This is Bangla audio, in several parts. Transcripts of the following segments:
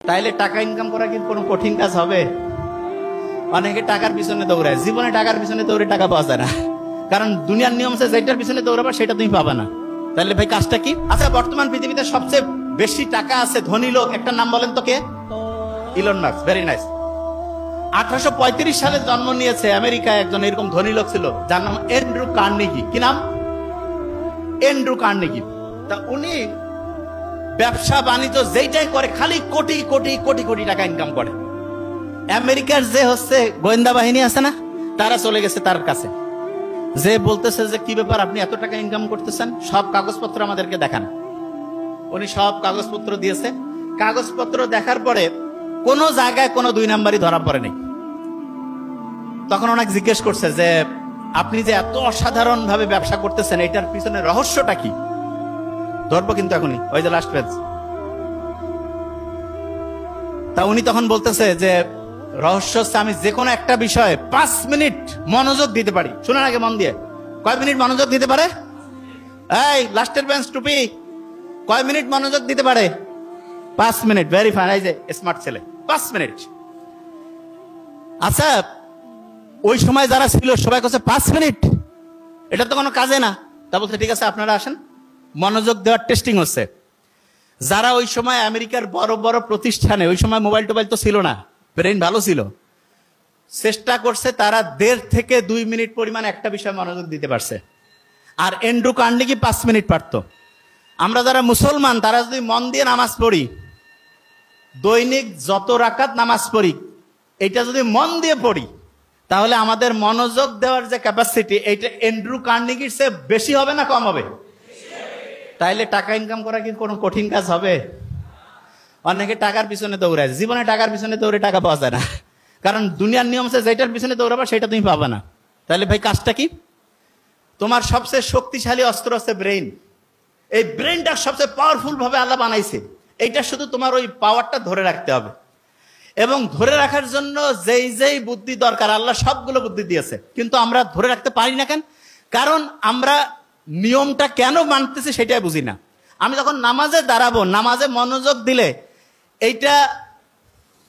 তাইলে টাকা ইনকাম করা কি কোনো কঠিন কাজ হবে? অনেকে টাকার পিছনে দৌড়ায়, জীবনে টাকার পিছনে দৌড়ে টাকা পাওয়া যায় না, কারণ দুনিয়ার নিয়ম আছে যেটার পিছনে দৌড়াবা সেটা তুমি পাবা না। তাহলে ভাই কাজটা কি? আচ্ছা, বর্তমান পৃথিবীতে সবচেয়ে বেশি টাকা আছে ধনী লোক, একটা নাম বলেন তো কে? Elon Musk. Very nice. 1835 সালে জন্ম নিয়েছে আমেরিকায় একজন এরকম ধনী লোক ছিল, যার নাম অ্যান্ড্রু কার্নেগি। কি নাম? Andrew Carnegie. তা উনি ব্যবসা বাণিজ্য যেইটাই করে খালি কোটি কোটি কোটি কোটি টাকা ইনকাম করে। আমেরিকার যে হচ্ছে গোয়েন্দা বাহিনী আছে না, তারা চলে গেছে তার কাছে, যে বলতেছে যে কি ব্যাপার, আপনি এত টাকা ইনকাম করতেছেন, সব কাগজপত্র আমাদেরকে দেখান। উনি সব কাগজপত্র দিয়েছে। কাগজপত্র দেখার পরে কোন জায়গায় কোনো দুই নাম্বারই ধরা পড়ে নাই। তখন ওনাকে জিজ্ঞেস করছে যে আপনি যে এত অসাধারণ ভাবে ব্যবসা করতেছেন, এটার পিছনে রহস্যটা কি? ধরবো কিন্তু এখনই, ওই যে লাস্ট পেজ। তা উনি তখন বলতেছে যে রহস্য হচ্ছে আমি যে কোনো একটা বিষয়ে 5 মিনিট মনোযোগ দিতে পারি। শুনেন আগে মন দিয়ে, কয় মিনিট মনোযোগ দিতে পারে? এই লাস্টের বেঞ্চ টুপি, কয় মিনিট মনোযোগ দিতে পারে? 5 মিনিট। ভেরি ফাইন, এই যে স্মার্ট ছেলে, 5 মিনিট। আচ্ছা, ওই সময় যারা ছিল সবাই কাছে 5 মিনিট, এটা তো কোনো কাজে না। তা বলতে ঠিক আছে আপনারা আসেন, মনোযোগ দেওয়ার টেস্টিং হচ্ছে। যারা ওই সময় আমেরিকার বড় বড় প্রতিষ্ঠানে, ওই সময় মোবাইল টোবাইল তো ছিল না, ব্রেন ভালো ছিল, চেষ্টা করছে, তারা 1.5 থেকে 2 মিনিট পরিমাণ একটা বিষয়ে মনোযোগ দিতে পারছে। আর অ্যান্ড্রু কার্নেগি 5 মিনিট পারত। আমরা যারা মুসলমান, তারা যদি মন দিয়ে নামাজ পড়ি, দৈনিক যত রাকাত নামাজ পড়ি, এটা যদি মন দিয়ে পড়ি, তাহলে আমাদের মনোযোগ দেওয়ার যে ক্যাপাসিটি, এইটা অ্যান্ড্রু কার্নেগির চেয়ে বেশি হবে না কম হবে? তাইলে টাকা ইনকাম করা কি কোনো কঠিন কাজ হবে? অনেকে টাকার পিছনে দৌড়ায়, জীবনে টাকার পিছনে দৌড়ে টাকা পাওয়া যায় না, কারণ দুনিয়ার নিয়ম আছে যেটার পিছনে দৌড়াবা সেটা তুমি পাবা না। তাহলে ভাই কাজটা কি? তোমার সবচেয়ে শক্তিশালী অস্ত্র হচ্ছে ব্রেইন। এই ব্রেইনটা সবচেয়ে পাওয়ারফুল ভাবে আল্লাহ বানাইছে। এইটা শুধু তোমার ওই পাওয়ারটা ধরে রাখতে হবে, এবং ধরে রাখার জন্য যেই যেই বুদ্ধি দরকার আল্লাহ সবগুলো বুদ্ধি দিয়েছে, কিন্তু আমরা ধরে রাখতে পারি না। কেন? কারণ আমরা নিয়মটা কেন মানতেছি সেটাই বুঝি না। আমি যখন নামাজে দাঁড়াবো, নামাজে মনোযোগ দিলে এইটা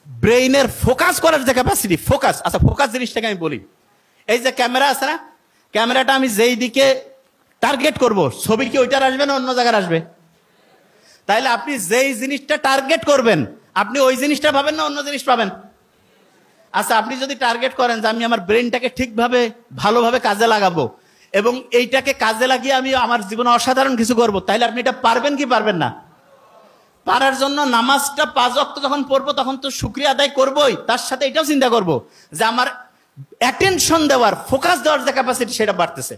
ব্রেইনের ফোকাস করার যে ক্যাপাসিটি, ফোকাস। আচ্ছা, ফোকাস জিনিসটাকে আমি বলি, এই যে ক্যামেরা আছে না, ক্যামেরাটা আমি যেই দিকে টার্গেট করব, ছবি কি ওইটার আসবে না অন্য জায়গায় আসবে? তাইলে আপনি যেই জিনিসটা টার্গেট করবেন, আপনি ওই জিনিসটা পাবেন না অন্য জিনিস পাবেন? আচ্ছা, আপনি যদি টার্গেট করেন যে আমি আমার ব্রেনটাকে ঠিকভাবে ভালোভাবে কাজে লাগাবো এবং এইটাকে কাজে লাগিয়ে আমি আমার জীবনে অসাধারণ কিছু করব, তাইলে আপনি এটা পারবেন কি পারবেন না? পারার জন্য নামাজটা 5 ওয়াক্ত যখন পড়বো, তখন তো শুকরিয়া আদায় করবোই, তার সাথে এটাও চিন্তা করব যে আমার অ্যাটেনশন দেওয়ার, ফোকাস দেওয়ার যে ক্যাপাসিটি সেটা বাড়তেছে।